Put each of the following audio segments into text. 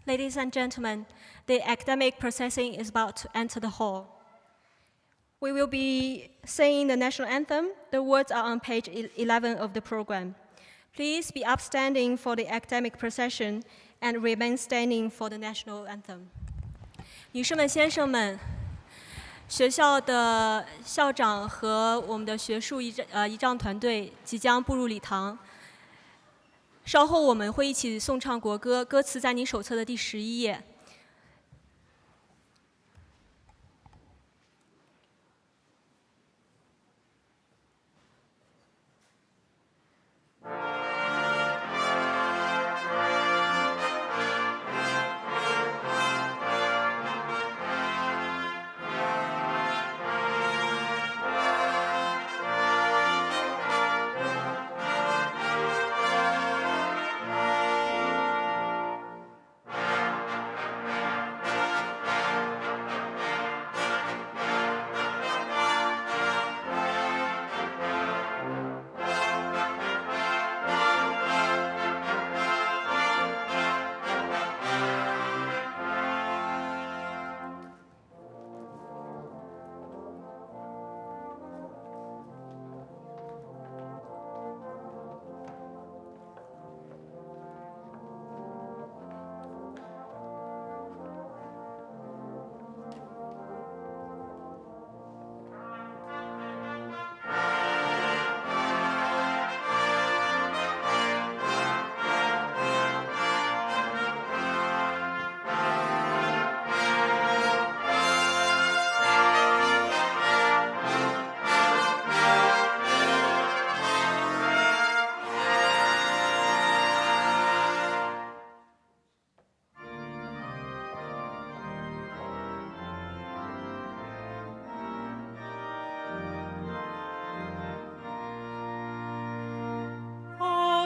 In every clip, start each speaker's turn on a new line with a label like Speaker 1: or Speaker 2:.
Speaker 1: Ladies and gentlemen, the academic processing is about to enter the hall. We will be singing the national anthem. The words are on page 11 of the program. Please be upstanding for the academic procession and remain standing for the national anthem. 女士们、先生们，学校的校长和我们的学术仪仗团队即将步入礼堂。稍后我们会一起颂唱国歌，歌词在你手册的第11页。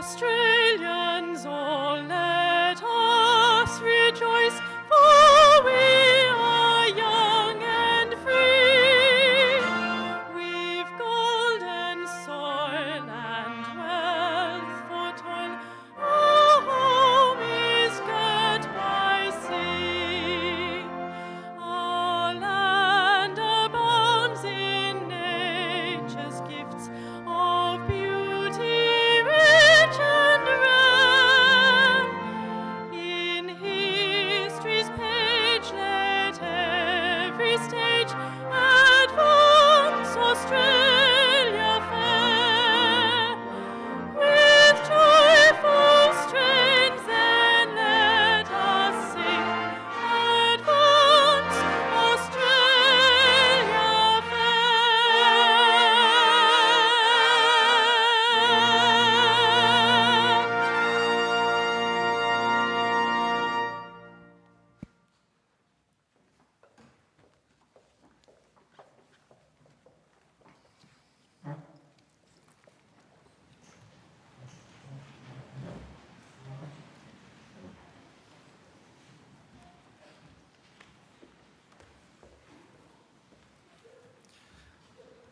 Speaker 2: Australians, all let us rejoice, for we are young and free. We've golden soil and wealth for toil. Our home is girt by sea. Our land abounds in nature's gifts of beauty. In history's page, let every stage advance Australia fair. With joyful strains then let us sing, advance Australia fair.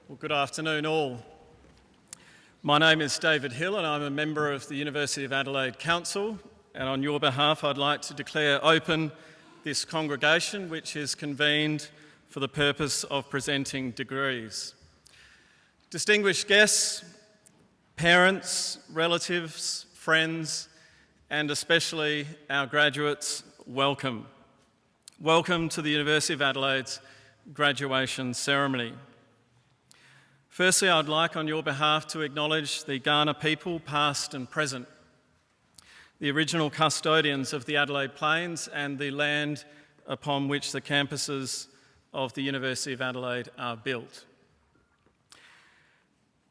Speaker 3: Well, good afternoon all. My name is David Hill and I'm a member of the University of Adelaide Council, and on your behalf I'd like to declare open this congregation which is convened for the purpose of presenting degrees. Distinguished guests, parents, relatives, friends, and especially our graduates, welcome. Welcome to the University of Adelaide's graduation ceremony. Firstly, I'd like on your behalf to acknowledge the Kaurna people, past and present, the original custodians of the Adelaide Plains and the land upon which the campuses of the University of Adelaide are built.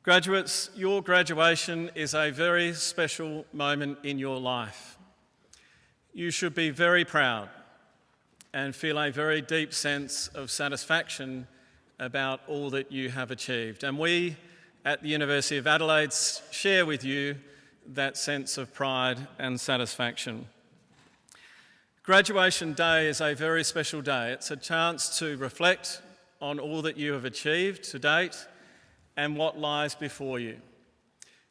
Speaker 3: Graduates, your graduation is a very special moment in your life. You should be very proud and feel a very deep sense of satisfaction about all that you have achieved. And we at the University of Adelaide share with you that sense of pride and satisfaction. Graduation Day is a very special day. It's a chance to reflect on all that you have achieved to date and what lies before you.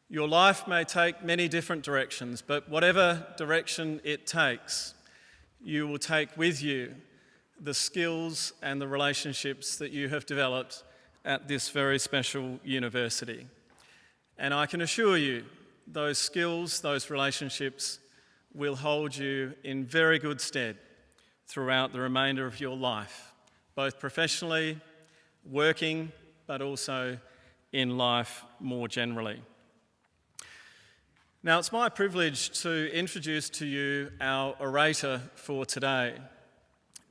Speaker 3: Your life may take many different directions, but whatever direction it takes, you will take with you the skills and the relationships that you have developed at this very special university. And I can assure you, those skills, those relationships will hold you in very good stead throughout the remainder of your life, both professionally, working, but also in life more generally. Now, it's my privilege to introduce to you our orator for today,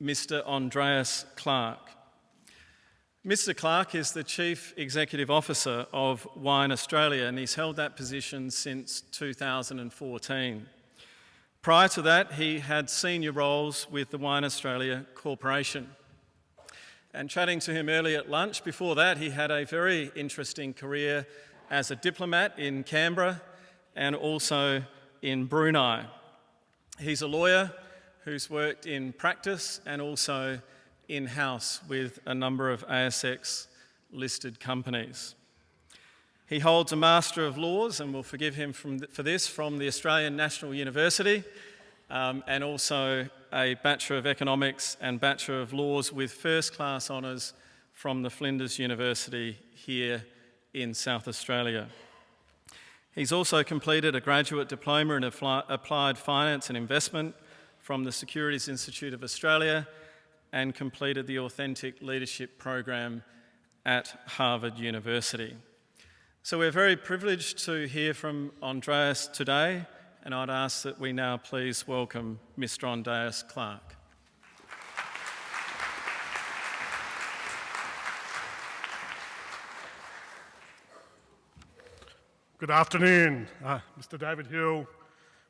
Speaker 3: Mr. Andreas Clark. Mr. Clark is the Chief Executive Officer of Wine Australia, and he's held that position since 2014. Prior to that, he had senior roles with the Wine Australia Corporation. And chatting to him early at lunch, before that, he had a very interesting career as a diplomat in Canberra and also in Brunei. He's a lawyer who's worked in practice and also in-house with a number of ASX-listed companies. He holds a Master of Laws, and we'll forgive him for this, from the Australian National University, and also a Bachelor of Economics and Bachelor of Laws with first-class honours from the Flinders University here in South Australia. He's also completed a graduate diploma in applied finance and investment from the Securities Institute of Australia and completed the Authentic Leadership Program at Harvard University. So we're very privileged to hear from Andreas today, and I'd ask that we now please welcome Mr. Andreas Clark.
Speaker 4: Good afternoon, Mr. David Hill,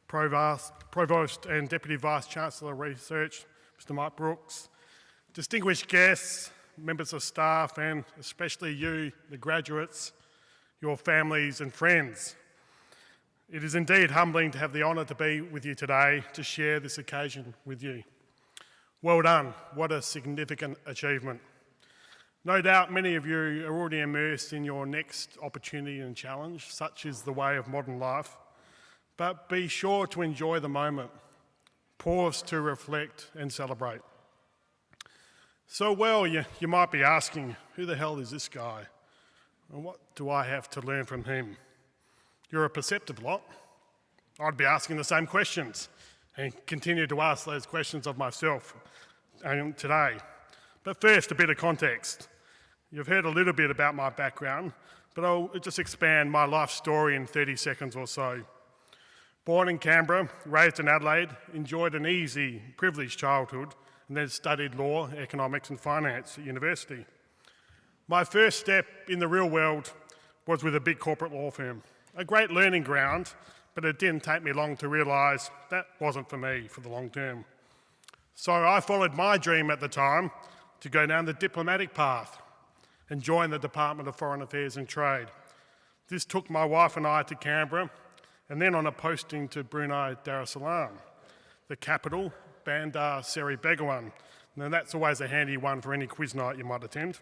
Speaker 4: Provost and Deputy Vice-Chancellor of Research, Mr. Mike Brooks, distinguished guests, members of staff, and especially you, the graduates, your families and friends. It is indeed humbling to have the honour to be with you today to share this occasion with you. Well done, what a significant achievement. No doubt many of you are already immersed in your next opportunity and challenge, such is the way of modern life, but be sure to enjoy the moment, pause to reflect and celebrate. So well, you might be asking, who the hell is this guy? And what do I have to learn from him? You're a perceptive lot. I'd be asking the same questions and continue to ask those questions of myself today. But first, a bit of context. You've heard a little bit about my background, but I'll just expand my life story in 30 seconds or so. Born in Canberra, raised in Adelaide, enjoyed an easy, privileged childhood, and then studied law, economics and finance at university. My first step in the real world was with a big corporate law firm. A great learning ground, but it didn't take me long to realise that wasn't for me for the long term. So I followed my dream at the time to go down the diplomatic path and join the Department of Foreign Affairs and Trade. This took my wife and I to Canberra, and then on a posting to Brunei Darussalam, the capital, Bandar Seri Begawan. Now that's always a handy one for any quiz night you might attend.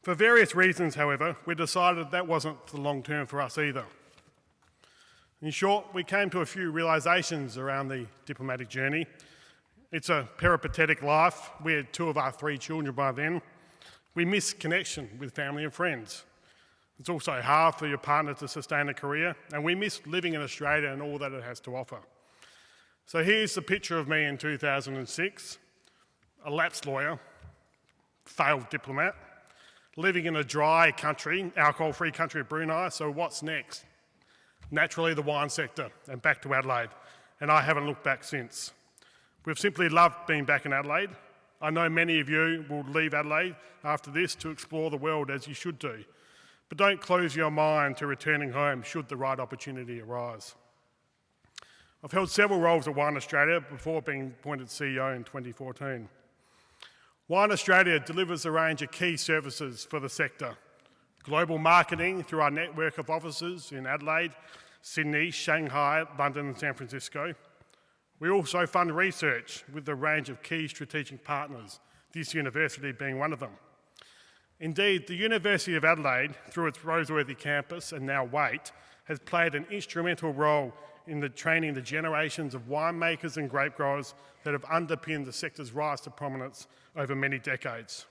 Speaker 4: For various reasons, however, we decided that wasn't the long term for us either. In short, we came to a few realisations around the diplomatic journey. It's a peripatetic life. We had 2 of our 3 children by then. We miss connection with family and friends. It's also hard for your partner to sustain a career, and we miss living in Australia and all that it has to offer. So here's the picture of me in 2006, a lapsed lawyer, failed diplomat, living in a dry country, alcohol-free country of Brunei, so what's next? Naturally the wine sector, and back to Adelaide, and I haven't looked back since. We've simply loved being back in Adelaide. I know many of you will leave Adelaide after this to explore the world as you should do, but don't close your mind to returning home should the right opportunity arise. I've held several roles at Wine Australia before being appointed CEO in 2014. Wine Australia delivers a range of key services for the sector. Global marketing through our network of offices in Adelaide, Sydney, Shanghai, London and San Francisco. We also fund research with a range of key strategic partners, this university being one of them. Indeed, the University of Adelaide, through its Roseworthy campus and now Waite, has played an instrumental role in the training the generations of winemakers and grape growers that have underpinned the sector's rise to prominence over many decades.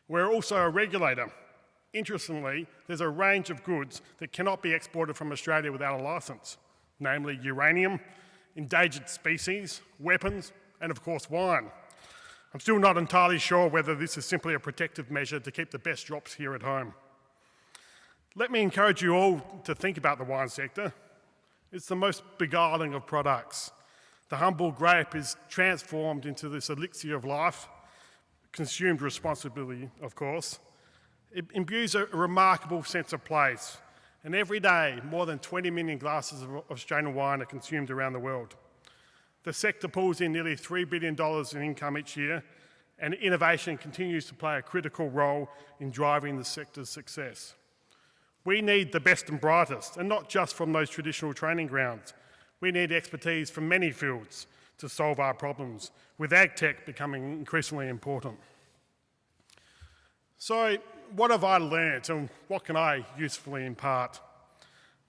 Speaker 4: We're also a regulator. Interestingly, there's a range of goods that cannot be exported from Australia without a licence, namely uranium, endangered species, weapons, and of course wine. I'm still not entirely sure whether this is simply a protective measure to keep the best drops here at home. Let me encourage you all to think about the wine sector. It's the most beguiling of products. The humble grape is transformed into this elixir of life, consumed responsibly, of course. It imbues a remarkable sense of place, and every day more than 20 million glasses of Australian wine are consumed around the world. The sector pulls in nearly $3 billion in income each year, and innovation continues to play a critical role in driving the sector's success. We need the best and brightest, and not just from those traditional training grounds. We need expertise from many fields to solve our problems, with ag tech becoming increasingly important. So, what have I learnt, and what can I usefully impart?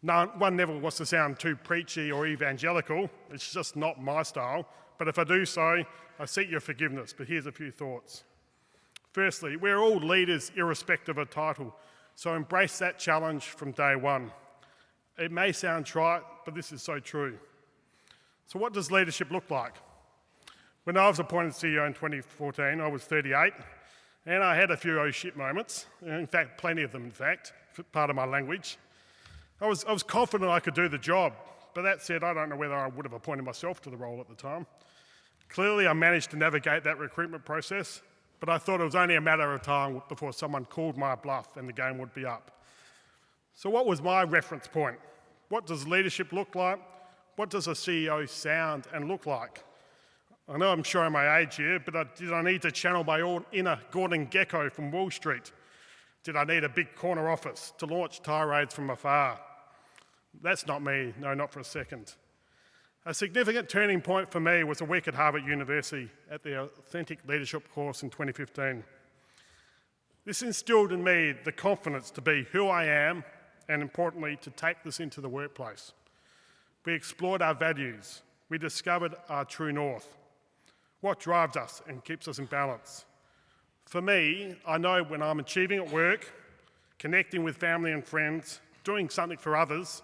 Speaker 4: No, one never wants to sound too preachy or evangelical. It's just not my style. But if I do so, I seek your forgiveness. But here's a few thoughts. Firstly, we're all leaders irrespective of title. So embrace that challenge from day one. It may sound trite, but this is so true. So what does leadership look like? When I was appointed CEO in 2014, I was 38, and I had a few oh shit moments. In fact, plenty of them, in fact, part of my language. I was confident I could do the job, but that said, I don't know whether I would have appointed myself to the role at the time. Clearly, I managed to navigate that recruitment process, but I thought it was only a matter of time before someone called my bluff and the game would be up. So what was my reference point? What does leadership look like? What does a CEO sound and look like? I know I'm showing my age here, but did I need to channel my own inner Gordon Gekko from Wall Street? Did I need a big corner office to launch tirades from afar? That's not me, no, not for a second. A significant turning point for me was a week at Harvard University at the Authentic Leadership course in 2015. This instilled in me the confidence to be who I am and, importantly, to take this into the workplace. We explored our values. We discovered our true north, what drives us and keeps us in balance. For me, I know when I'm achieving at work, connecting with family and friends, doing something for others,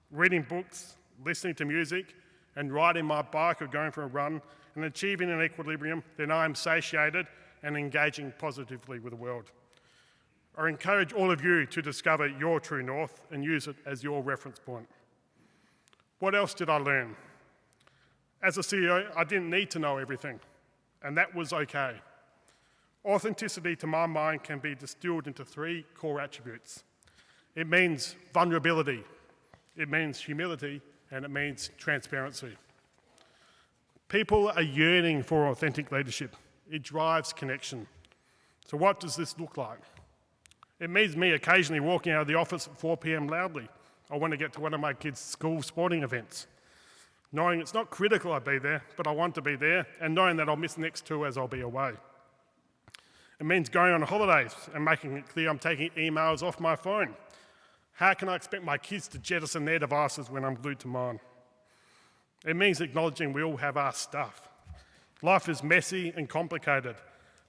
Speaker 4: reading books, listening to music, and riding my bike or going for a run, and achieving an equilibrium, then I am satiated and engaging positively with the world. I encourage all of you to discover your true north and use it as your reference point. What else did I learn? As a CEO, I didn't need to know everything, and that was okay. Authenticity, to my mind, can be distilled into three core attributes. It means vulnerability, it means humility, and it means transparency. People are yearning for authentic leadership. It drives connection. So what does this look like? It means me occasionally walking out of the office at 4 p.m. loudly. I want to get to one of my kids' school sporting events, knowing it's not critical I be there, but I want to be there, and knowing that I'll miss the next two as I'll be away. It means going on holidays and making it clear I'm taking emails off my phone. How can I expect my kids to jettison their devices when I'm glued to mine? It means acknowledging we all have our stuff. Life is messy and complicated,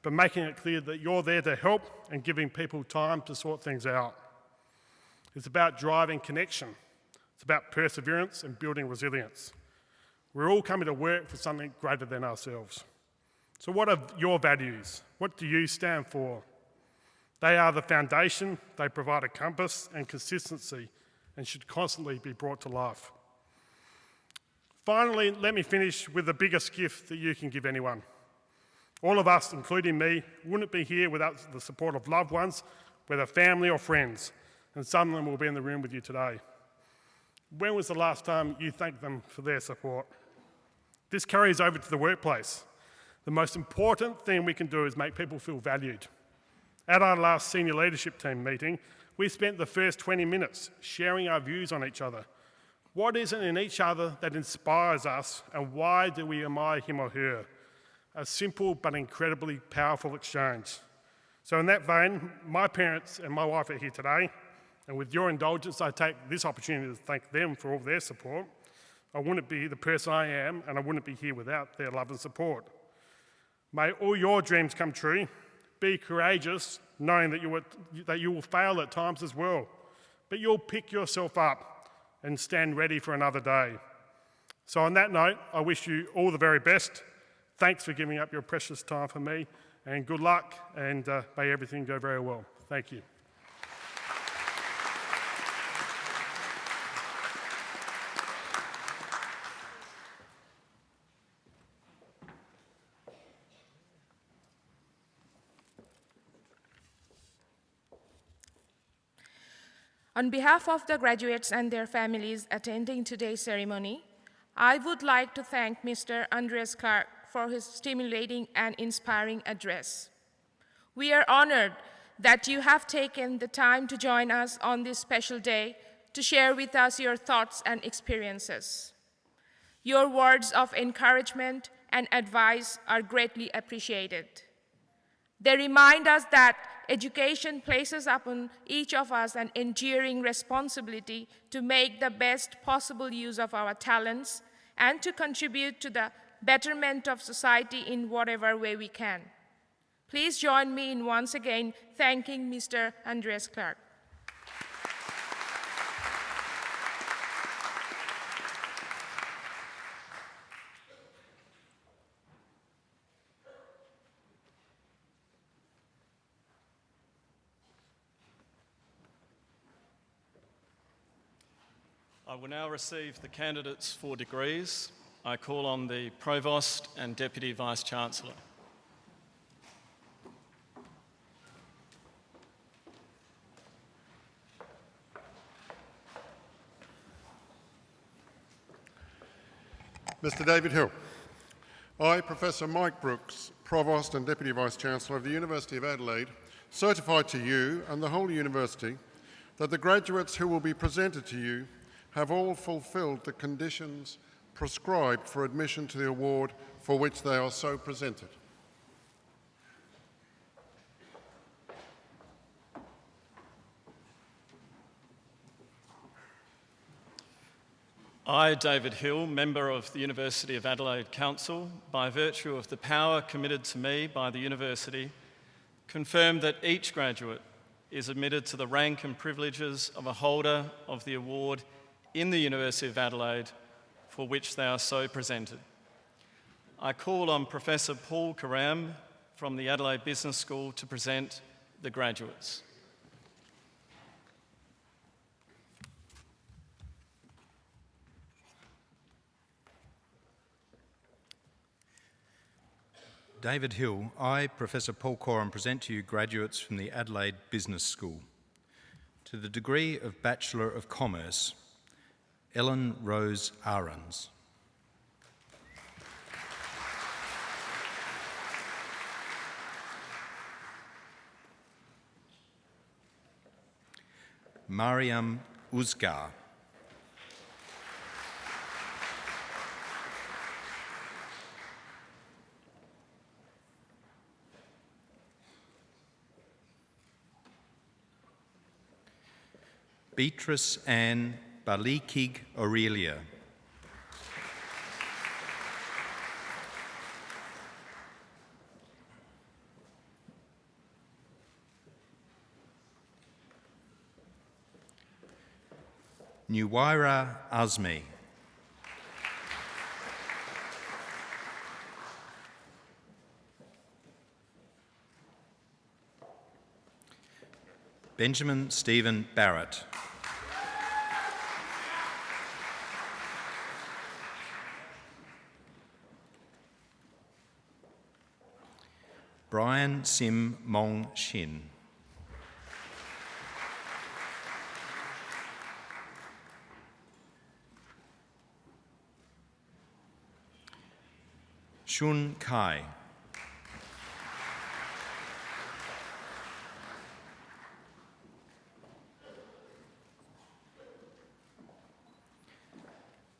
Speaker 4: but making it clear that you're there to help and giving people time to sort things out. It's about driving connection. It's about perseverance and building resilience. We're all coming to work for something greater than ourselves. So what are your values? What do you stand for? They are the foundation, they provide a compass and consistency and should constantly be brought to life. Finally, let me finish with the biggest gift that you can give anyone. All of us, including me, wouldn't be here without the support of loved ones, whether family or friends, and some of them will be in the room with you today. When was the last time you thanked them for their support? This carries over to the workplace. The most important thing we can do is make people feel valued. At our last senior leadership team meeting, we spent the first 20 minutes sharing our views on each other. What is it in each other that inspires us, and why do we admire him or her? A simple but incredibly powerful exchange. So in that vein, my parents and my wife are here today. And with your indulgence, I take this opportunity to thank them for all their support. I wouldn't be the person I am, and I wouldn't be here without their love and support. May all your dreams come true. Be courageous, knowing that you will fail at times as well. But you'll pick yourself up and stand ready for another day. So on that note, I wish you all the very best. Thanks for giving up your precious time for me, and good luck, and may everything go very well. Thank you.
Speaker 5: On behalf of the graduates and their families attending today's ceremony, I would like to thank Mr. Andreas Clark for his stimulating and inspiring address. We are honored that you have taken the time to join us on this special day to share with us your thoughts and experiences. Your words of encouragement and advice are greatly appreciated. They remind us that education places upon each of us an enduring responsibility to make the best possible use of our talents and to contribute to the betterment of society in whatever way we can. Please join me in once again thanking Mr. Andreas Clark.
Speaker 3: I will now receive the candidates for degrees. I call on the Provost and Deputy Vice-Chancellor.
Speaker 6: Mr. David Hill. I, Professor Mike Brooks, Provost and Deputy Vice-Chancellor of the University of Adelaide, certify to you and the whole university that the graduates who will be presented to you have all fulfilled the conditions prescribed for admission to the award for which they are so presented.
Speaker 3: I, David Hill, member of the University of Adelaide Council, by virtue of the power committed to me by the university, confirm that each graduate is admitted to the rank and privileges of a holder of the award in the University of Adelaide for which they are so presented. I call on Professor Paul Karam from the Adelaide Business School to present the graduates.
Speaker 7: David Hill, I, Professor Paul Coram, present to you graduates from the Adelaide Business School. To the degree of Bachelor of Commerce, Ellen Rose Ahrens. Mariam Uzgar. Beatrice Ann Balikig Aurelia. Nuwaira Azmi. Benjamin Stephen Barrett. Brian Sim Mong Shin. Shun Kai.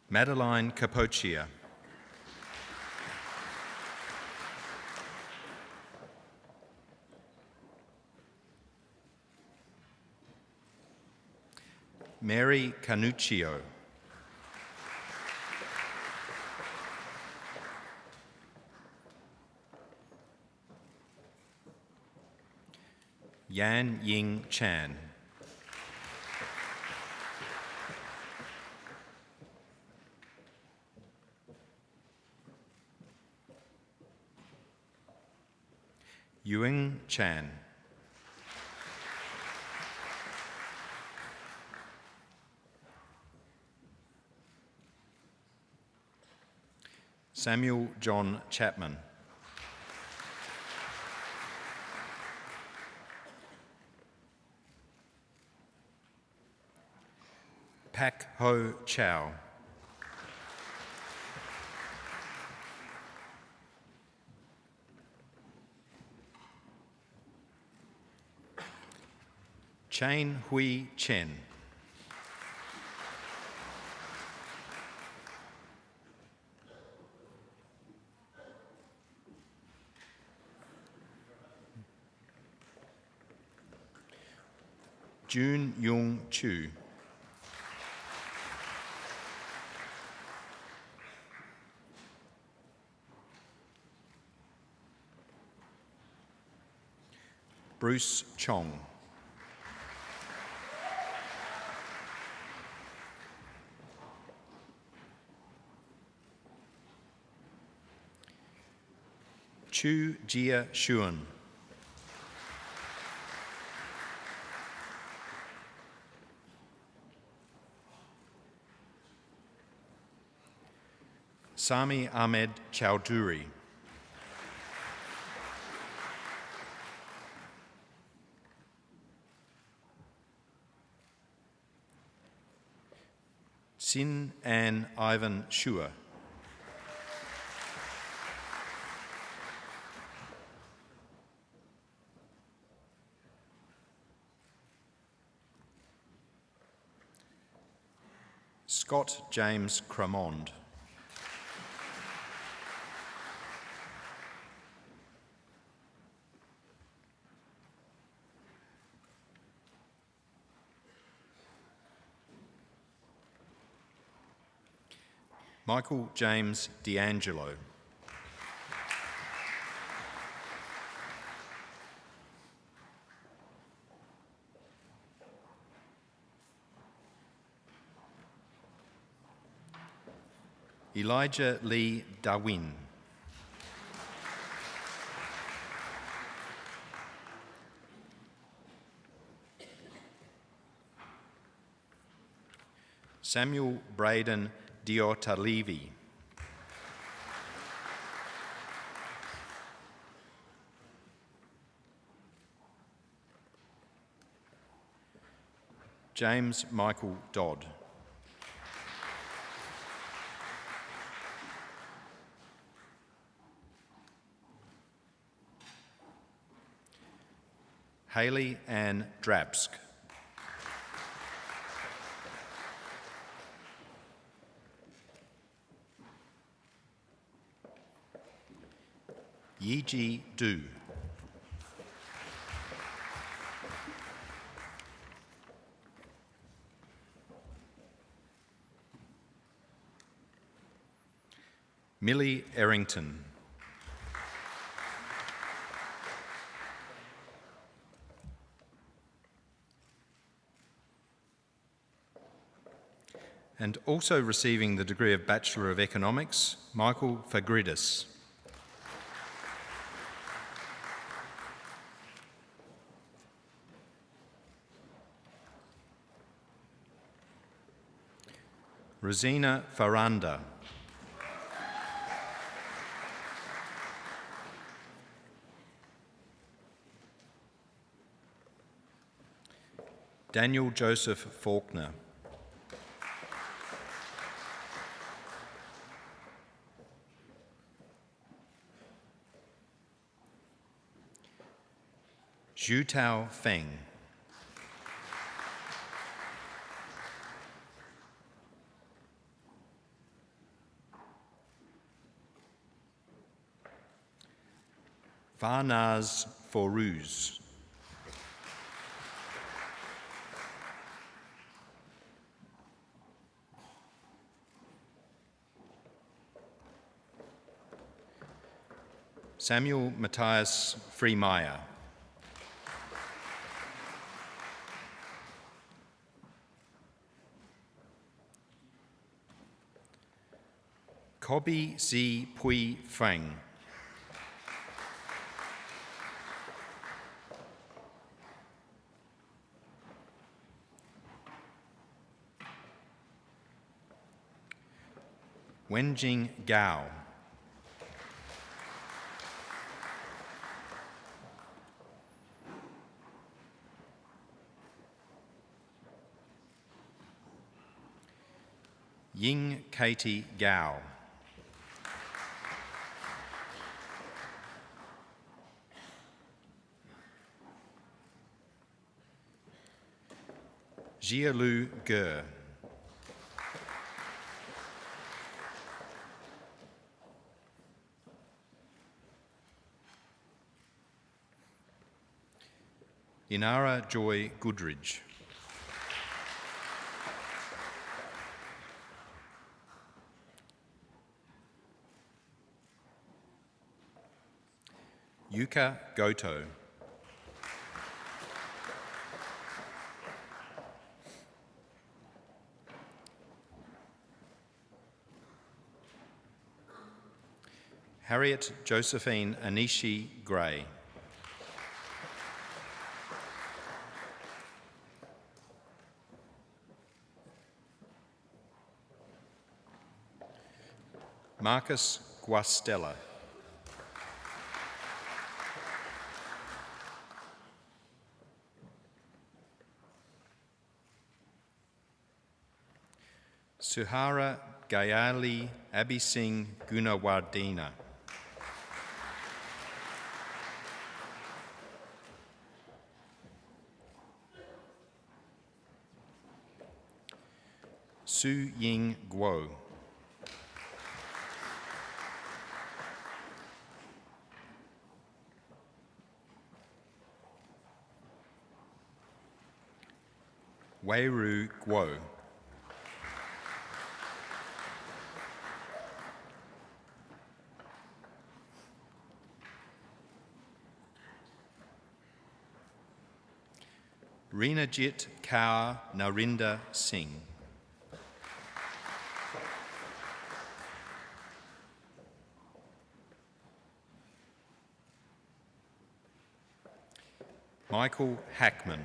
Speaker 7: Madeline Capoccia. Mary Canuccio. Yan Ying Chan. Yuing Chan. Samuel John Chapman. Pak Ho Chow. Chain Hui Chen. Jun Yung Chu. Bruce Chong. Chu Jia Xuan. Sami Ahmed Chowdhury. Sin Ann Ivan Shua. Scott James Cramond. Michael James D'Angelo. Elijah Lee Darwin. Samuel Braden Diotalevi. James Michael Dodd. Hayley Ann Drabsk. Yiji Du. Millie Errington. And also receiving the degree of Bachelor of Economics, Michael Fagridis. Rosina Faranda. Daniel Joseph Faulkner. Zhutao Feng. Farnaz Foruz. Samuel Matthias Freemeyer. Kobi Z. Pui Fang. Wenjing Gao. Ying Katie Gao. Jialu Ge. Inara Joy Goodridge. Yuka Goto. Harriet Josephine Anishi Gray. Marcus Guastella. Suhara Gayali Abhisingh Gunawardena. Su Ying Guo. Weiru Guo. Reenajit Kaur Narinder Singh. Michael Hackman.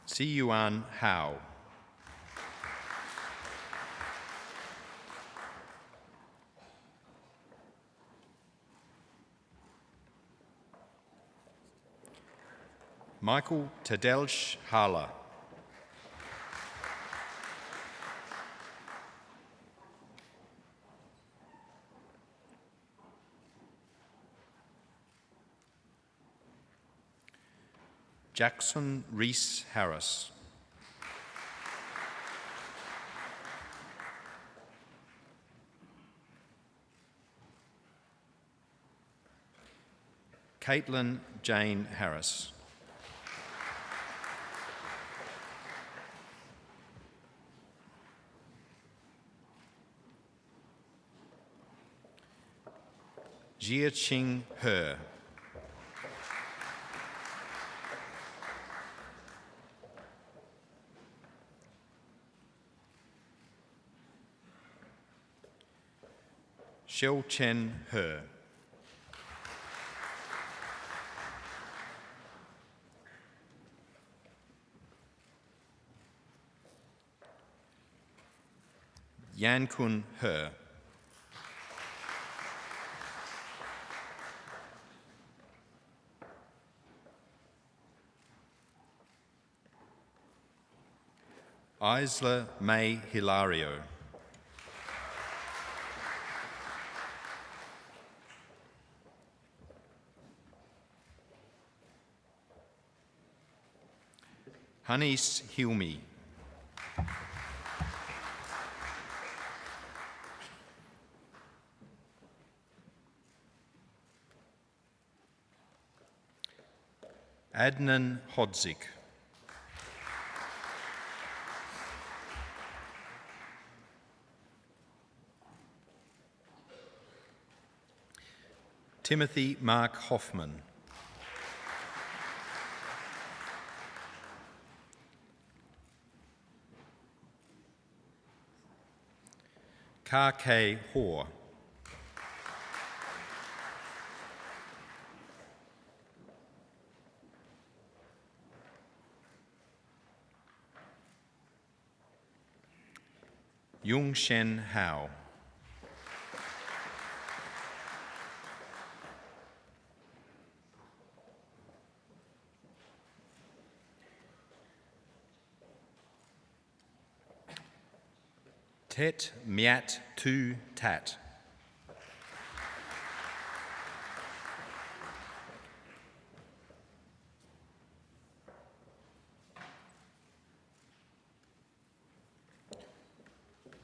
Speaker 7: Si Yuan Hao. Michael Tadelsh Hala. Jackson Reese Harris. Caitlin Jane Harris. Jia Ching He. Shel Chen He. Yan Kun He. Isla May Hilario. Hanis Hilmi. Adnan Hodzik. Timothy Mark Hoffman. Ka Kei Hoare. Yung Shen Hao. Tet Miat Tu Tat.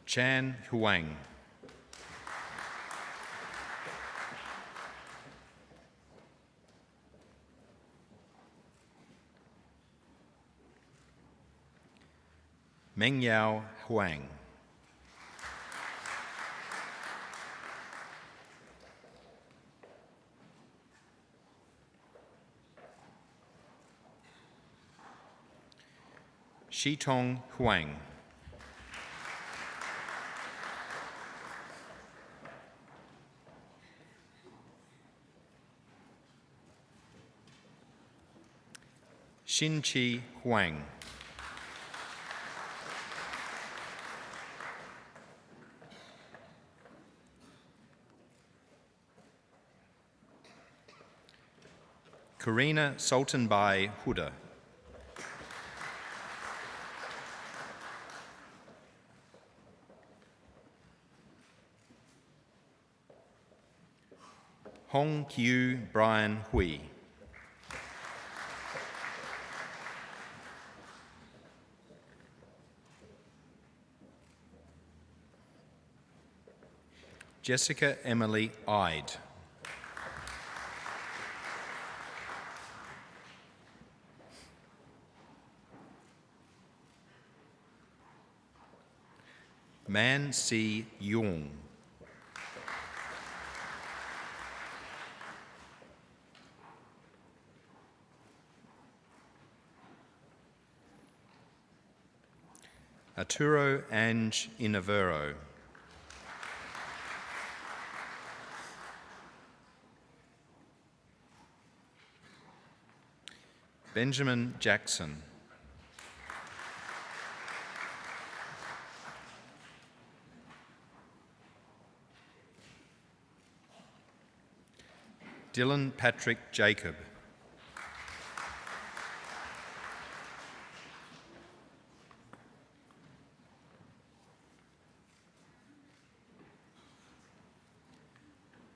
Speaker 7: Chan Huang. Meng Yao Huang. Shitong Huang. Xin-Chi Huang. Karina Sultanbai Huda. Hong Kiu Brian Hui. Jessica Emily Ide. Man Si Yung. Arturo Ange Inavero. Benjamin Jackson. Dylan Patrick Jacob.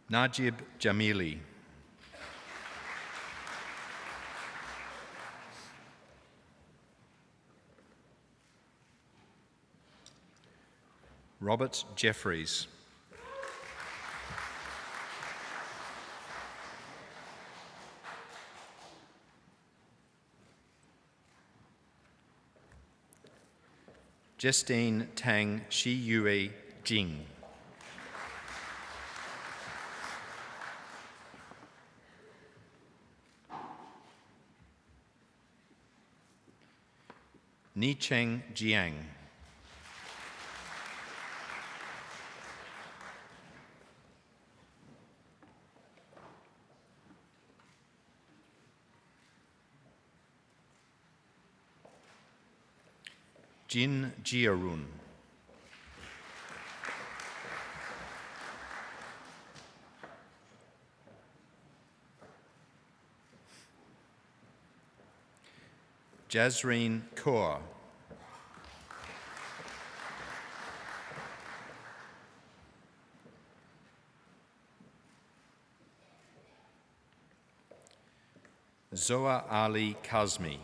Speaker 7: Najib Jamili. Robert Jeffries. Justine Tang Shi Yue Jing. Nicheng Jiang. Jin Jiarun. Jazreen Kaur. Zoa Ali Kazmi.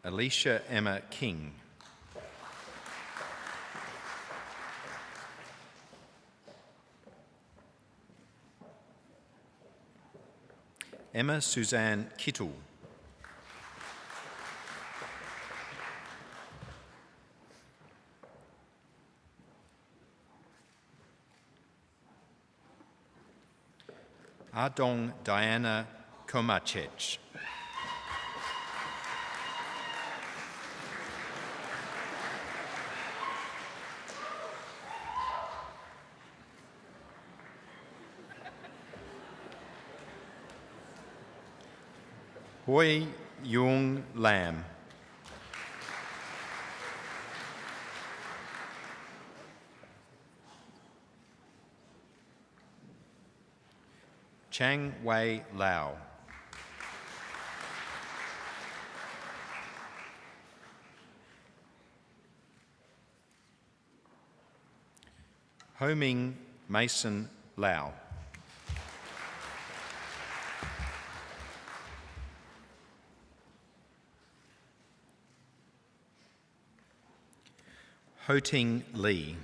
Speaker 7: Alicia Emma King. Emma Suzanne Kittle. Ardong Diana Komacec. Hoi Yung Lam. Chang Wei Lau. Ho Ming Mason Lau. Ho Ting Lee.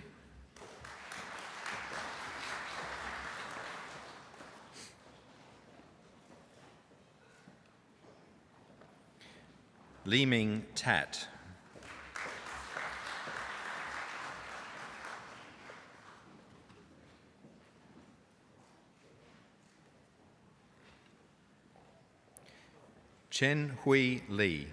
Speaker 7: Li Ming Tat. Chen Hui Li.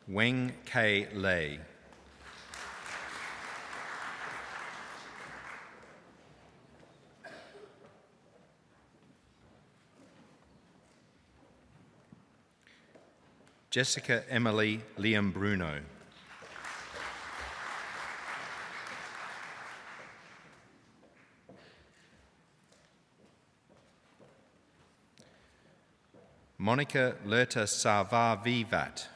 Speaker 7: Weng K. Lei. Jessica Emily Liam Bruno. Monica Lerta Sarvar Vivat.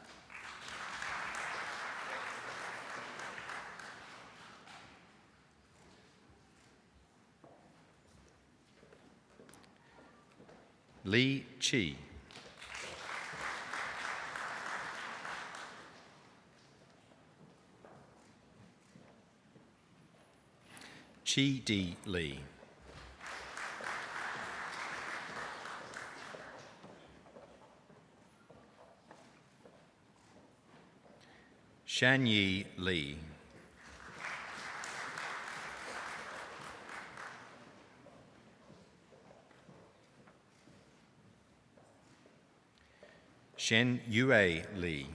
Speaker 7: Li Chi. Chi Di Lee. Shan Yi Lee. Shen Yue Lee.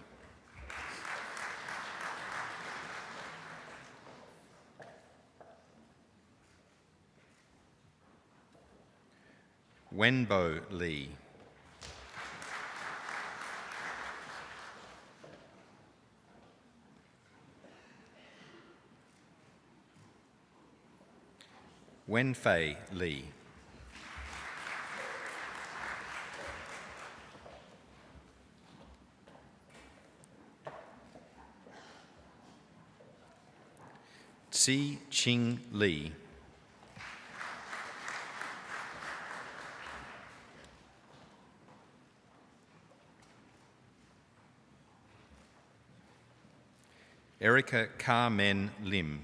Speaker 7: Wenbo Lee. Wenfei Lee. Si Ching Lee. Erica Carmen Lim.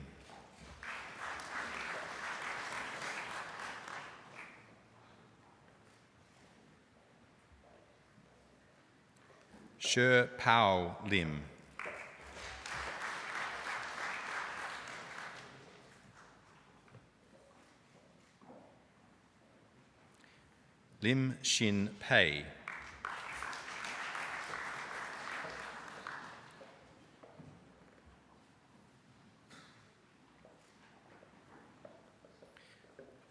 Speaker 7: Sher Pao Lim. Lim Shin Pei.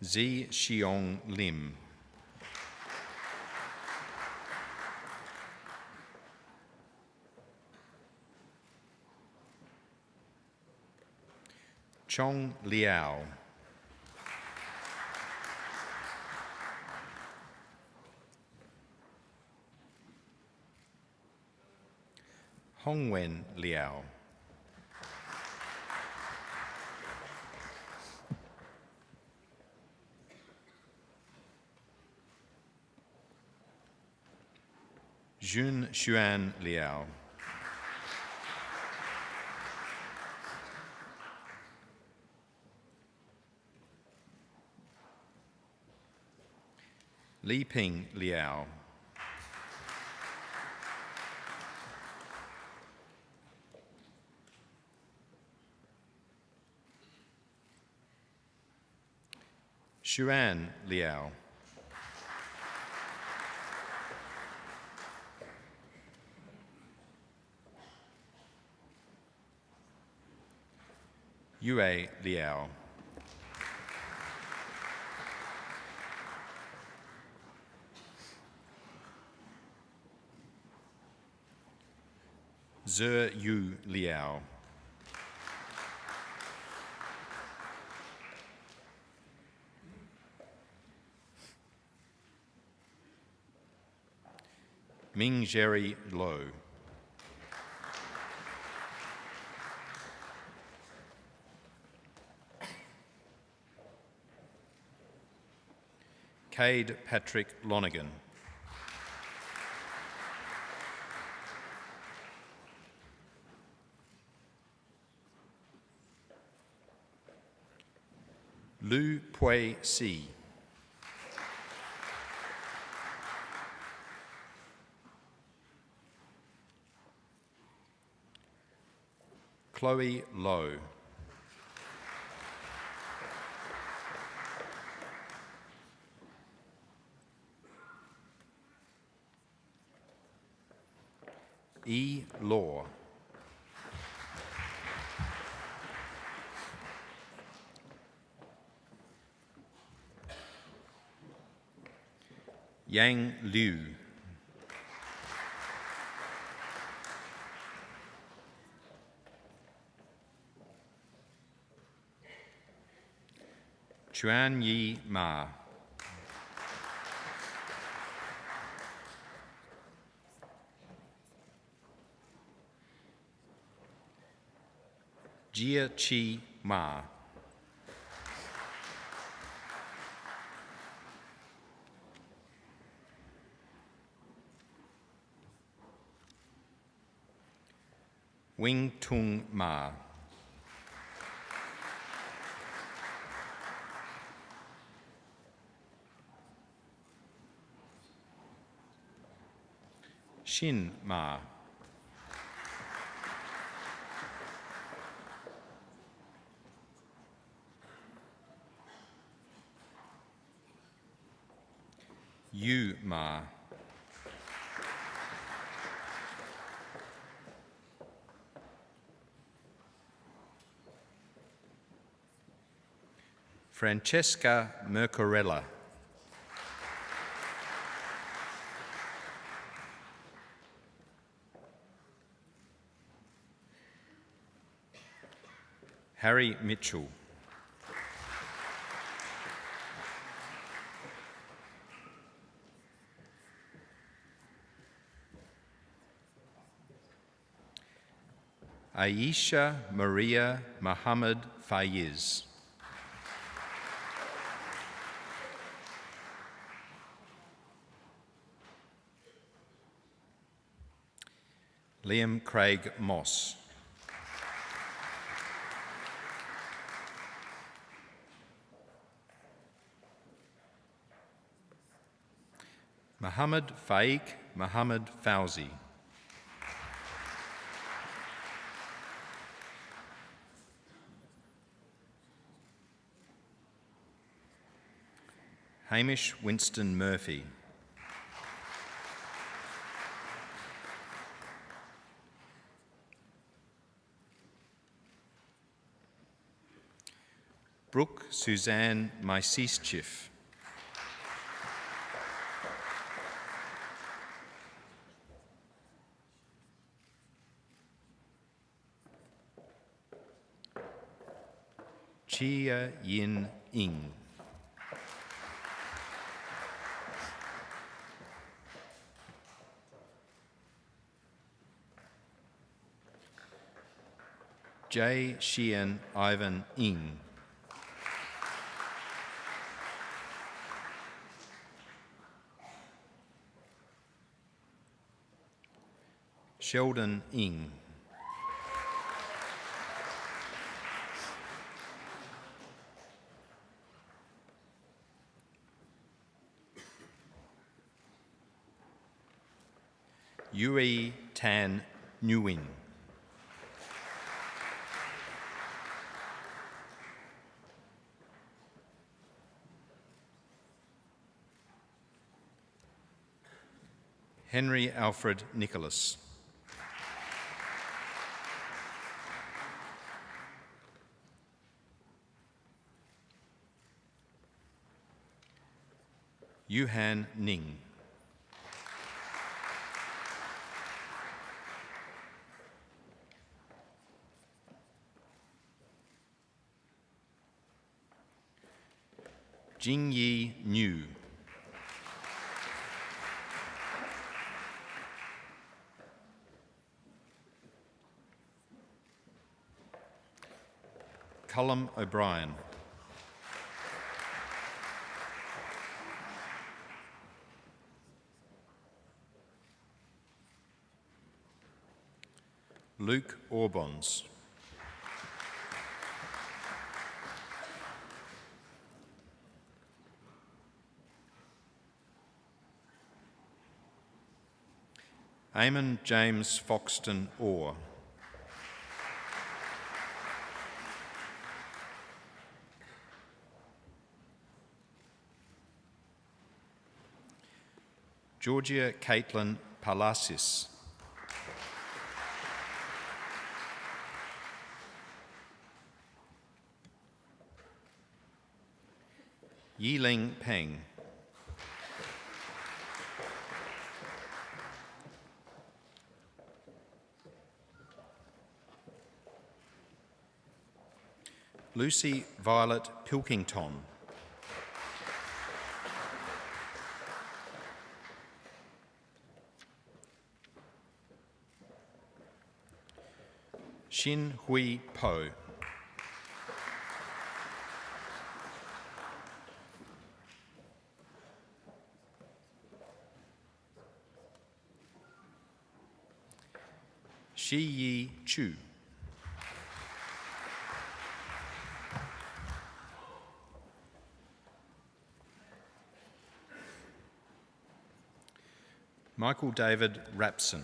Speaker 7: Zi Xiong Lim. Chong Liao. Hongwen Liao. Jun Xuan Liao. Li Ping Liao. Xuan Liao. Yue Liao. Zhe Yu Liao. Ming Jerry Lo. Cade Patrick Lonergan. Lu Pui Si. Chloe Lowe. E. Law. Yang Liu. Chuan Yi Ma. Jia Chi Ma. Wing Tung Ma. Shin Ma. Yu Ma. Francesca Mercorella. Harry Mitchell. Aisha Maria Muhammad Faiz. Liam Craig Moss. Muhammad Faik Muhammad Fauzi. Hamish Winston Murphy. Brooke Suzanne Mycischiff. Chia Yin Ing. J. Xian Ivan Ing. Sheldon Ing. Yui Tan Nguyen. Henry Alfred Nicholas. Yuhan Ning. Jingyi Niu. Cullum O'Brien. Luke Orbons. Eamon James Foxton Orr. Georgia Caitlin Palasis. Yiling Peng. Lucy Violet Pilkington. Shin Hui Po. Shi Yi Chu. Michael David Rapson.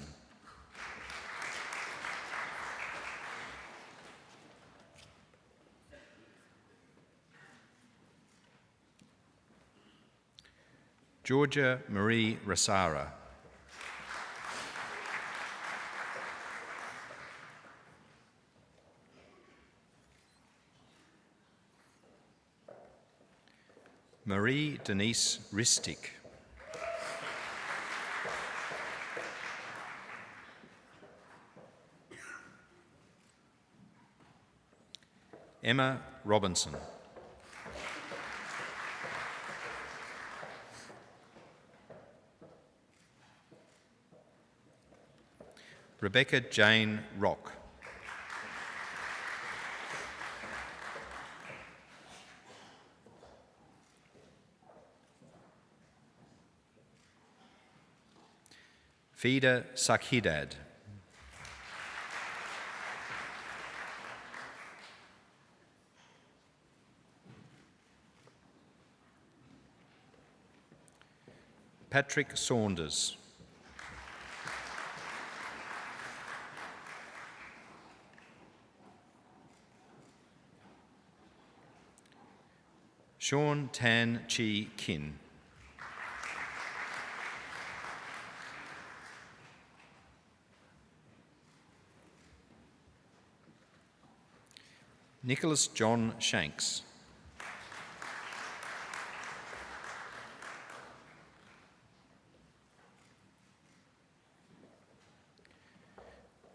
Speaker 7: Georgia Marie Rasara. Marie Denise Ristic. Emma Robinson. Rebecca Jane Rock. Fida Sakhidad. Patrick Saunders. Sean Tan Chi Kin. Nicholas John Shanks.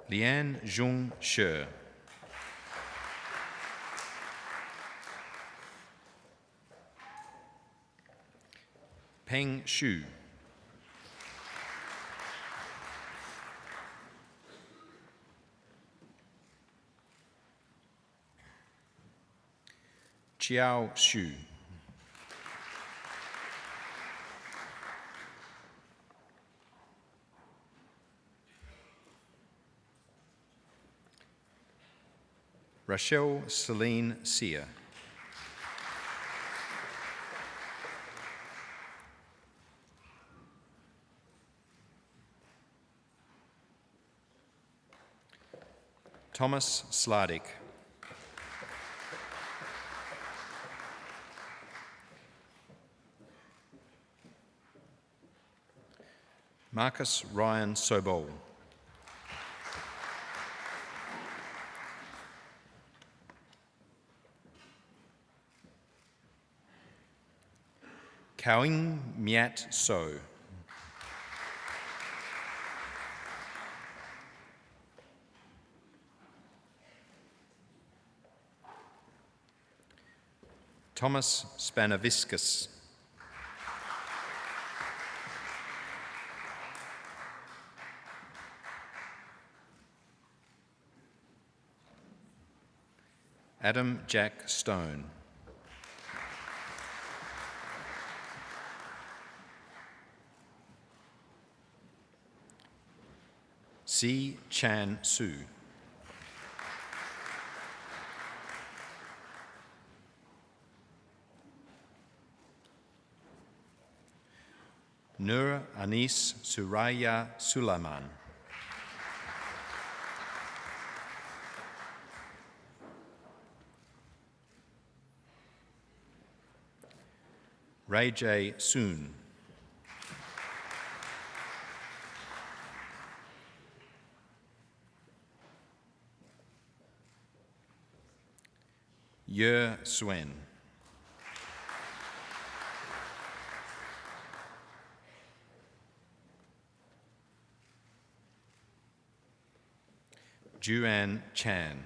Speaker 7: Lian Zhong She. Peng Shu. Chiao Shu. Rachel Celine Sear. Thomas Slardick. Marcus Ryan Sobol. Kauing Miat So. Thomas Spanaviscus. Adam Jack Stone. Si Chan Su. Nur Anis Suraya Sulaiman. Ray J. Soon. Yer Swen. Juan Chan.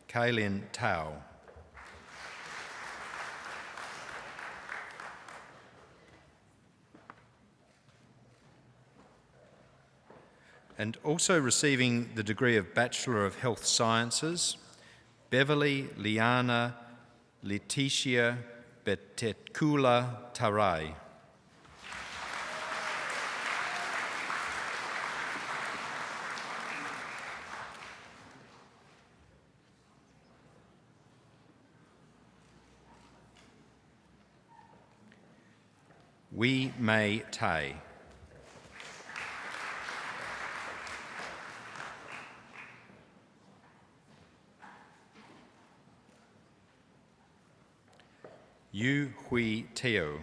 Speaker 7: Kaylin Tao. And also receiving the degree of Bachelor of Health Sciences, Beverly Liana Leticia Betetkula Tarai. Wee Mei Tai. Yu Hui Teo.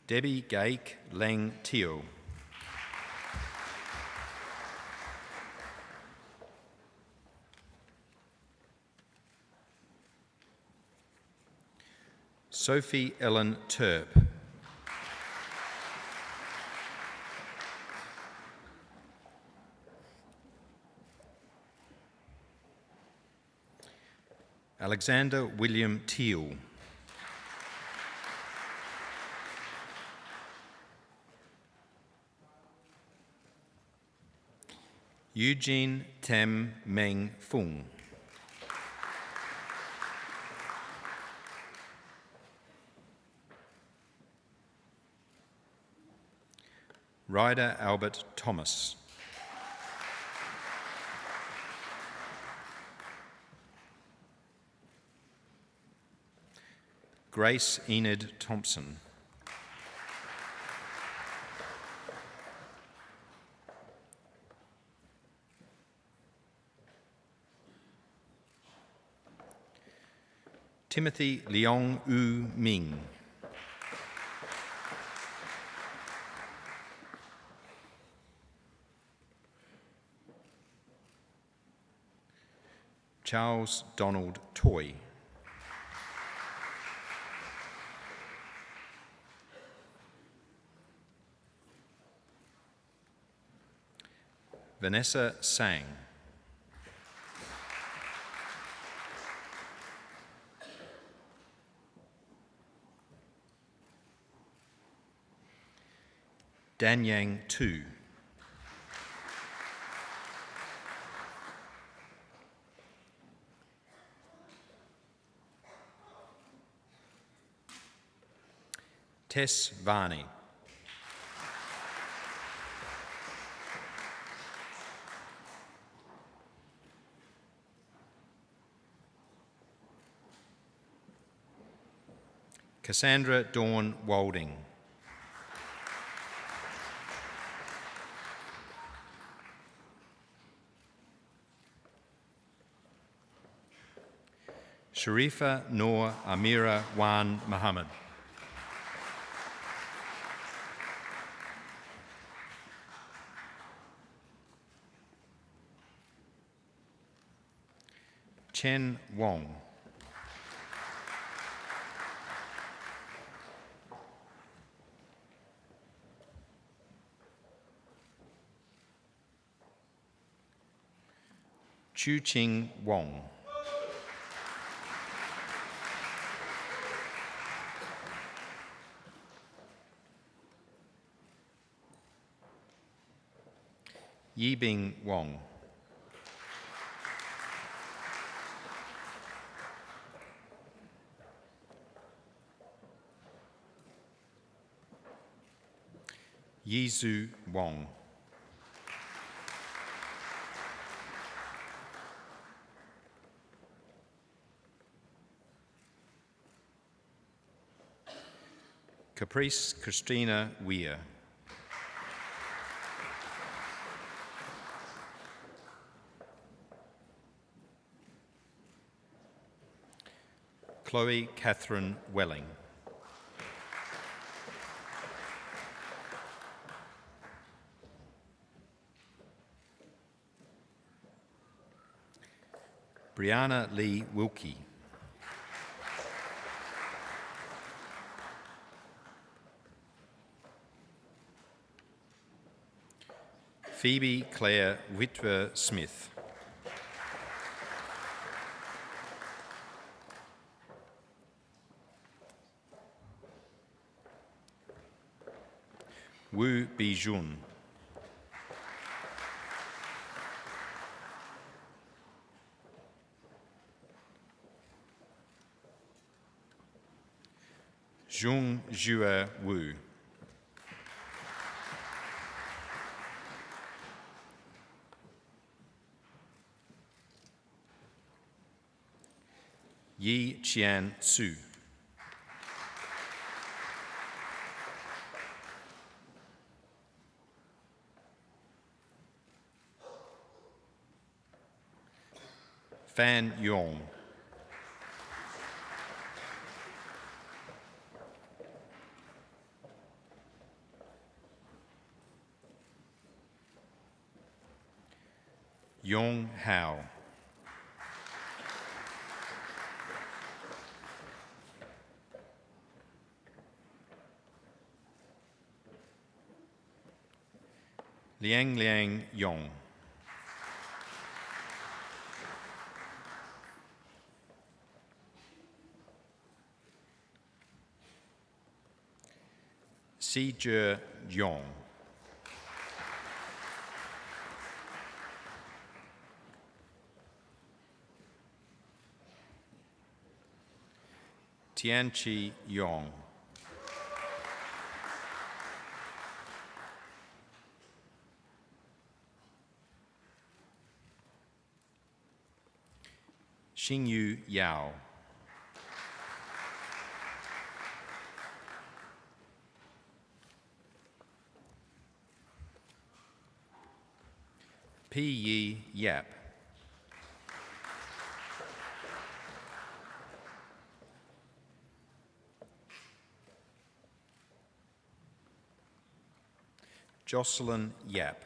Speaker 7: Debbie Gaik Leng Teo. Sophie Ellen Turp. Alexander William Teal. Eugene Tem Meng Fung. Ryder Albert Thomas. Grace Enid Thompson. Timothy Leong U Ming. Charles Donald Toy. Vanessa Sang. Danyang Tu. Tess Varney. Cassandra Dawn Walding. Sharifa Noor Amira Wan Muhammad. Chen Wong. Chu Ching Wong. Yibing Wong. Yizu Wong. Caprice Christina Weir. Chloe Catherine Welling. Brianna Lee Wilkie. Phoebe Claire Whitwer Smith. Wu Bijun. Zhong Jue Wu. Yi Qian Su. Fan Yong. Yong Hao. Liang Liang Yong. Si Jie Yong. Tianqi Yong. Xingyu Yao. Pi Yi Yap. Jocelyn Yap.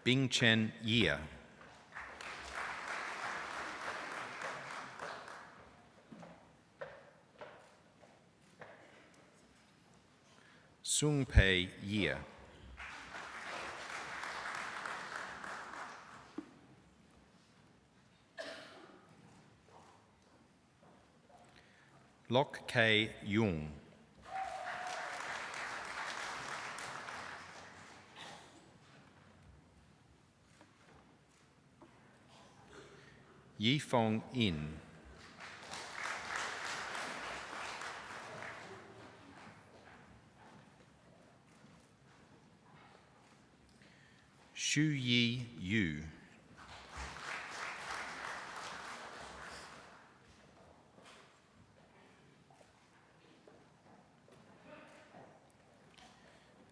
Speaker 7: Bing Chen Yia. Sung Pei Yia. Lok Kei Yung. Yi Fong In. Shu Yi Yu.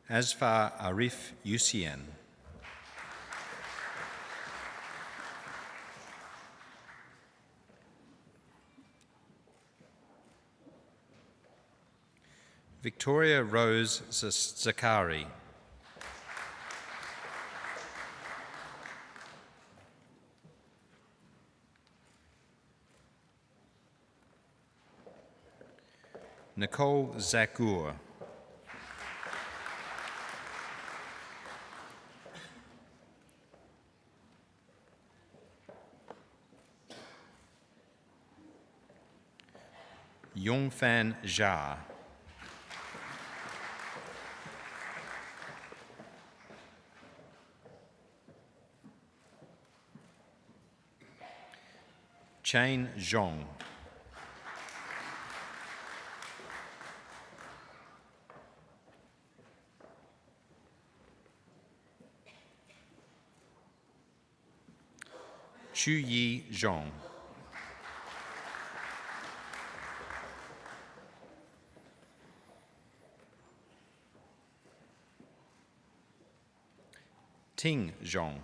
Speaker 7: Asfar Arif Yusian. Victoria Rose Zakari. Nicole Zakur. Yongfan Jia. Chain Zhong. Chu Yi Zhong. Ting Zhong.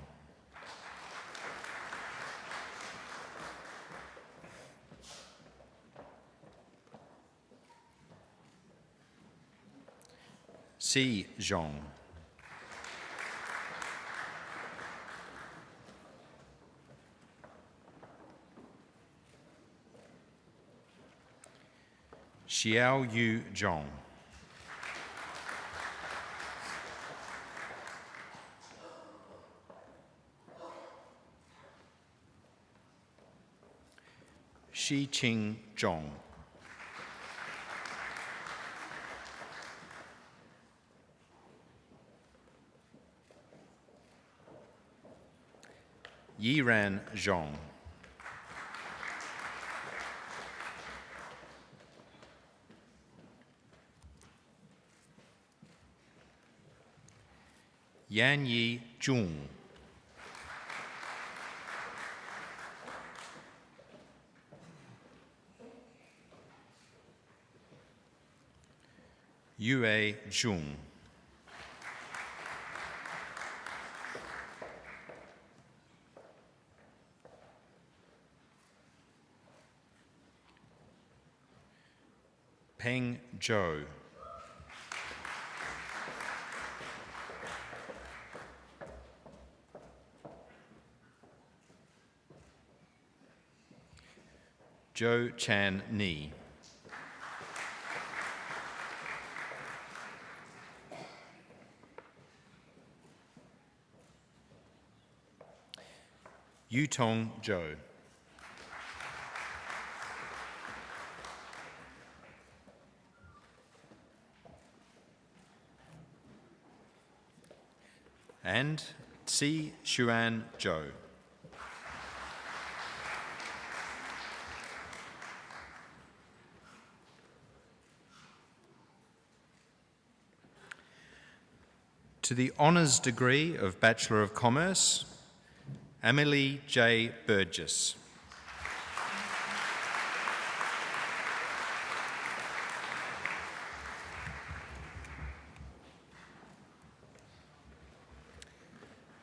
Speaker 7: Si Zhong. Xiao Yu Zhong. Shi Qing Zhong. Yiran Zhong. Yan Yi Zhong. Yue Zhong. Peng Zhou. Zhou Chan Ni. Yutong Zhou. And Si Xuan Zhou. To the honours degree of Bachelor of Commerce, Amelie J. Burgess.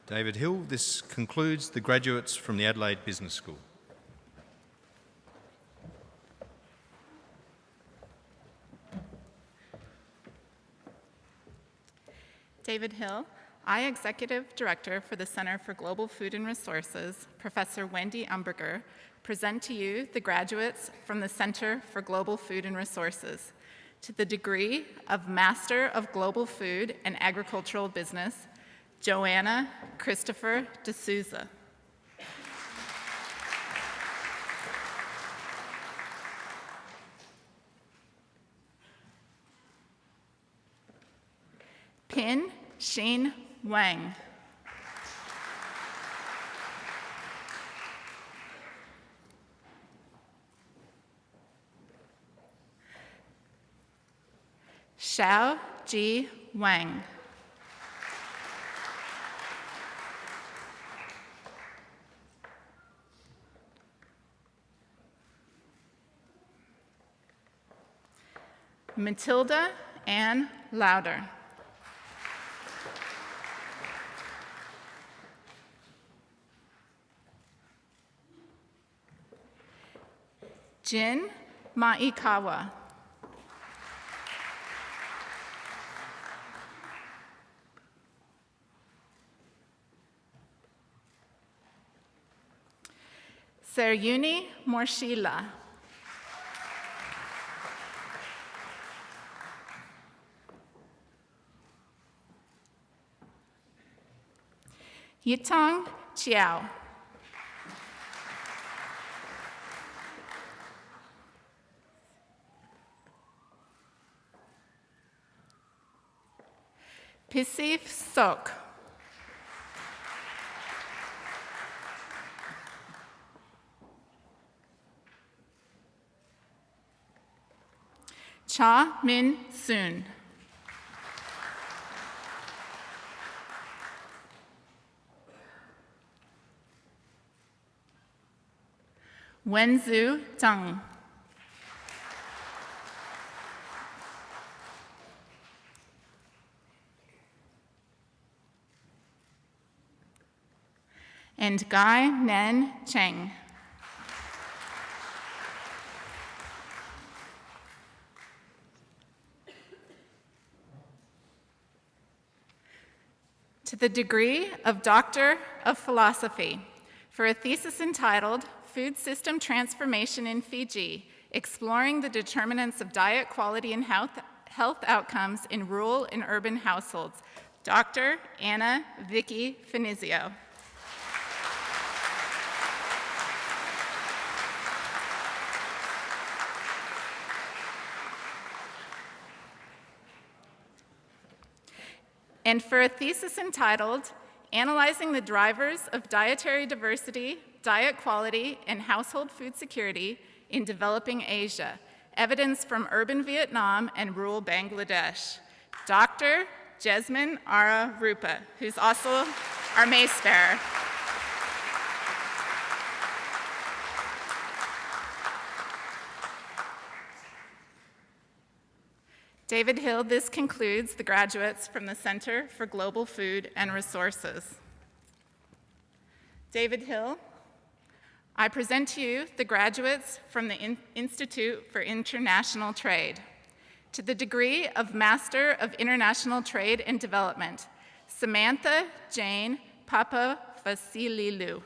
Speaker 7: David Hill, this concludes the graduates from the Adelaide Business School.
Speaker 8: David Hill, I, Executive Director for the Center for Global Food and Resources, Professor Wendy Umberger, present to you the graduates from the Center for Global Food and Resources to the degree of Master of Global Food and Agricultural Business, Joanna Christopher D'Souza. Pin Xin Wang. Xiao Ji Wang. Matilda Ann Lauder. Jin Maikawa. Seryuni Morshila. Yitong Chiao. Pisif Sok. Cha Min Soon. Wenzu Zhang. And Guy Nen Cheng. To the degree of Doctor of Philosophy for a thesis entitled Food System Transformation in Fiji, Exploring the Determinants of Diet Quality and Health Outcomes in Rural and Urban Households, Dr. Anna Vicky Finizio. And for a thesis entitled Analyzing the Drivers of Dietary Diversity, Diet Quality, and Household Food Security in Developing Asia, Evidence from Urban Vietnam and Rural Bangladesh, Dr. Jasmine Ara Rupa, who's also our mace bearer. David Hill, this concludes the graduates from the Center for Global Food and Resources. David Hill, I present to you the graduates from the Institute for International Trade. To the degree of Master of International Trade and Development, Samantha Jane Papa Vasililu.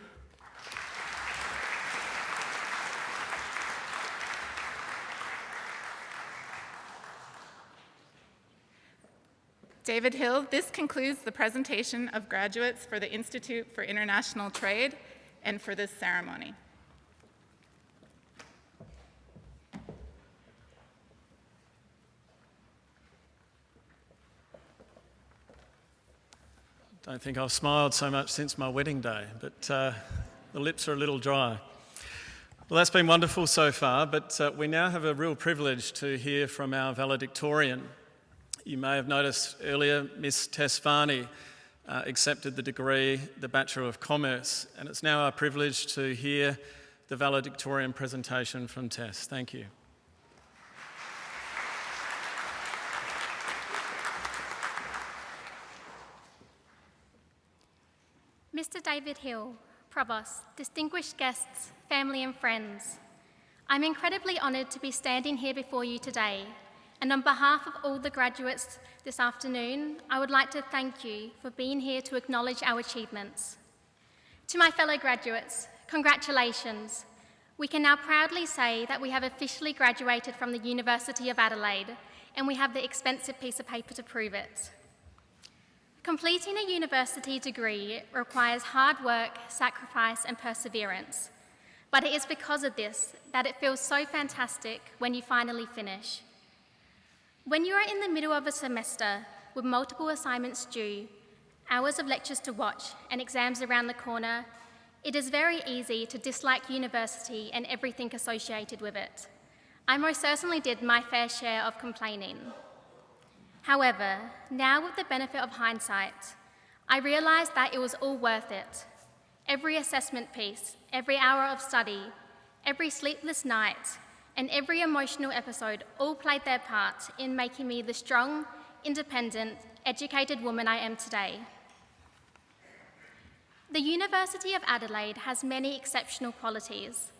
Speaker 8: David Hill, this concludes the presentation of graduates for the Institute for International Trade and for this ceremony.
Speaker 3: I don't think I've smiled so much since my wedding day, but the lips are a little dry. Well, that's been wonderful so far, but we now have a real privilege to hear from our valedictorian. You may have noticed earlier, Miss Tesfani accepted the degree, the Bachelor of Commerce, and it's now our privilege to hear the valedictorian presentation from Tess. Thank you.
Speaker 9: Mr. David Hill, Provost, distinguished guests, family and friends, I'm incredibly honoured to be standing here before you today, and on behalf of all the graduates this afternoon, I would like to thank you for being here to acknowledge our achievements. To my fellow graduates, congratulations. We can now proudly say that we have officially graduated from the University of Adelaide, and we have the expensive piece of paper to prove it. Completing a university degree requires hard work, sacrifice, and perseverance. But it is because of this that it feels so fantastic when you finally finish. When you are in the middle of a semester with multiple assignments due, hours of lectures to watch, and exams around the corner, it is very easy to dislike university and everything associated with it. I most certainly did my fair share of complaining. However, now with the benefit of hindsight, I realised that it was all worth it. Every assessment piece, every hour of study, every sleepless night, and every emotional episode all played their part in making me the strong, independent, educated woman I am today. The University of Adelaide has many exceptional qualities.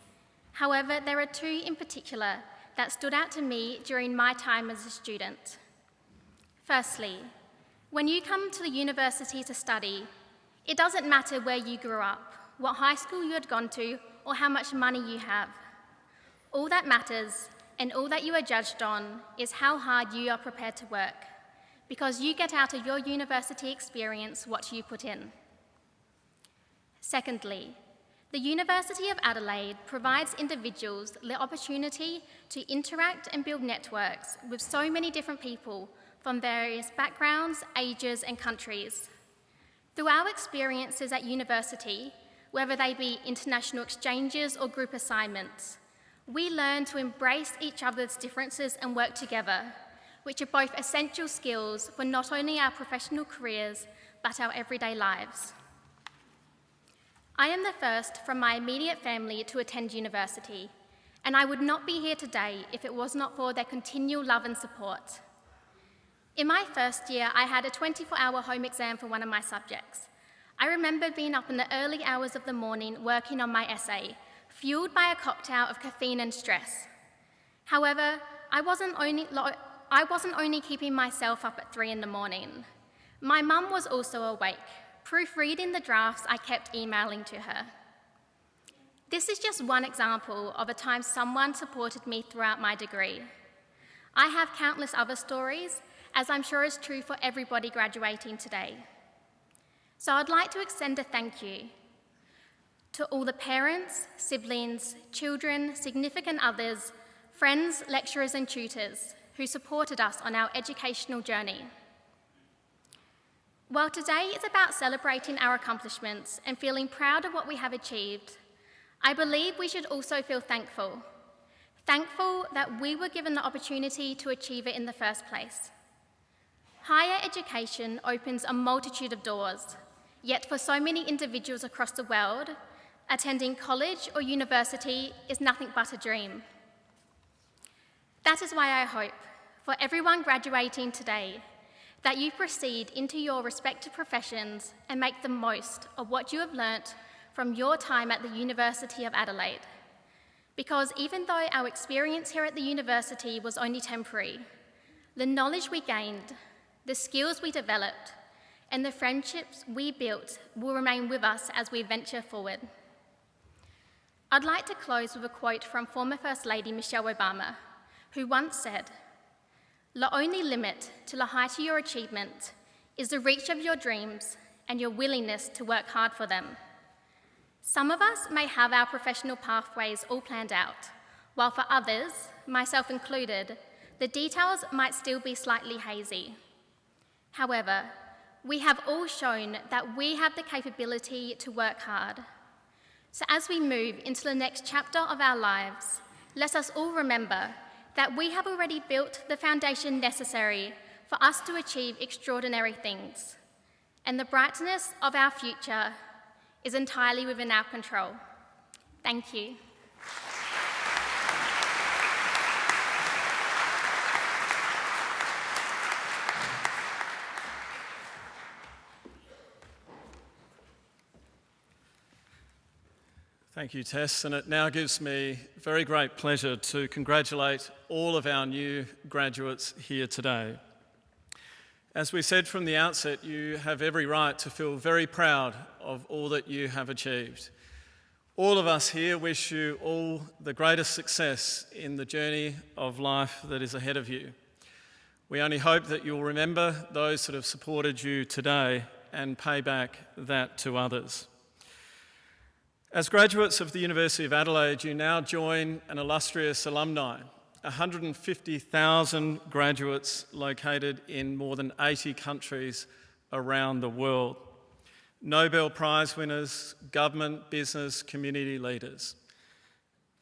Speaker 9: However, there are two in particular that stood out to me during my time as a student. Firstly, when you come to the university to study, it doesn't matter where you grew up, what high school you had gone to, or how much money you have. All that matters, and all that you are judged on, is how hard you are prepared to work, because you get out of your university experience what you put in. Secondly, the University of Adelaide provides individuals the opportunity to interact and build networks with so many different people from various backgrounds, ages, and countries. Through our experiences at university, whether they be international exchanges or group assignments, we learn to embrace each other's differences and work together, which are both essential skills for not only our professional careers, but our everyday lives. I am the first from my immediate family to attend university, and I would not be here today if it was not for their continual love and support. In my first year, I had a 24-hour home exam for one of my subjects. I remember being up in the early hours of the morning working on my essay, fueled by a cocktail of caffeine and stress. However, I wasn't only keeping myself up at 3 in the morning. My mum was also awake, proofreading the drafts I kept emailing to her. This is just one example of a time someone supported me throughout my degree. I have countless other stories, as I'm sure is true for everybody graduating today. So I'd like to extend a thank you to all the parents, siblings, children, significant others, friends, lecturers and tutors who supported us on our educational journey. While today is about celebrating our accomplishments and feeling proud of what we have achieved, I believe we should also feel thankful. Thankful that we were given the opportunity to achieve it in the first place. Higher education opens a multitude of doors, yet for so many individuals across the world, attending college or university is nothing but a dream. That is why I hope, for everyone graduating today, that you proceed into your respective professions and make the most of what you have learnt from your time at the University of Adelaide. Because even though our experience here at the university was only temporary, the knowledge we gained, the skills we developed, and the friendships we built will remain with us as we venture forward. I'd like to close with a quote from former First Lady Michelle Obama, who once said, "The only limit to the height of your achievement is the reach of your dreams and your willingness to work hard for them." Some of us may have our professional pathways all planned out, while for others, myself included, the details might still be slightly hazy. However, we have all shown that we have the capability to work hard. So as we move into the next chapter of our lives, let us all remember that we have already built the foundation necessary for us to achieve extraordinary things, and the brightness of our future is entirely within our control. Thank you.
Speaker 3: Thank you, Tess, and it now gives me very great pleasure to congratulate all of our new graduates here today. As we said from the outset, you have every right to feel very proud of all that you have achieved. All of us here wish you all the greatest success in the journey of life that is ahead of you. We only hope that you'll remember those that have supported you today and pay back that to others. As graduates of the University of Adelaide, you now join an illustrious alumni, 150,000 graduates located in more than 80 countries around the world. Nobel Prize winners, government, business, community leaders,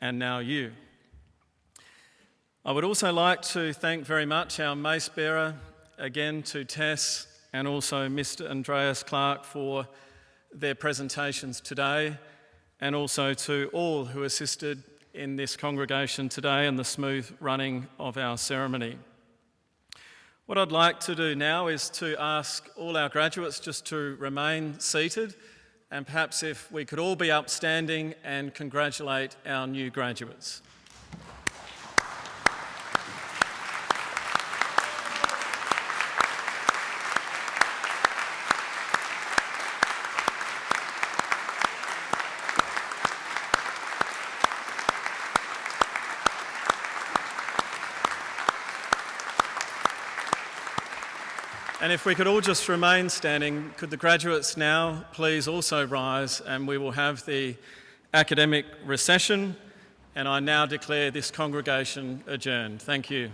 Speaker 3: and now you. I would also like to thank very much our mace bearer, again to Tess and also Mr. Andreas Clark for their presentations today, and also to all who assisted in this congregation today and the smooth running of our ceremony. What I'd like to do now is to ask all our graduates just to remain seated, and perhaps if we could all be upstanding and congratulate our new graduates. And if we could all just remain standing, could the graduates now please also rise, and we will have the academic recession, and I now declare this congregation adjourned. Thank you.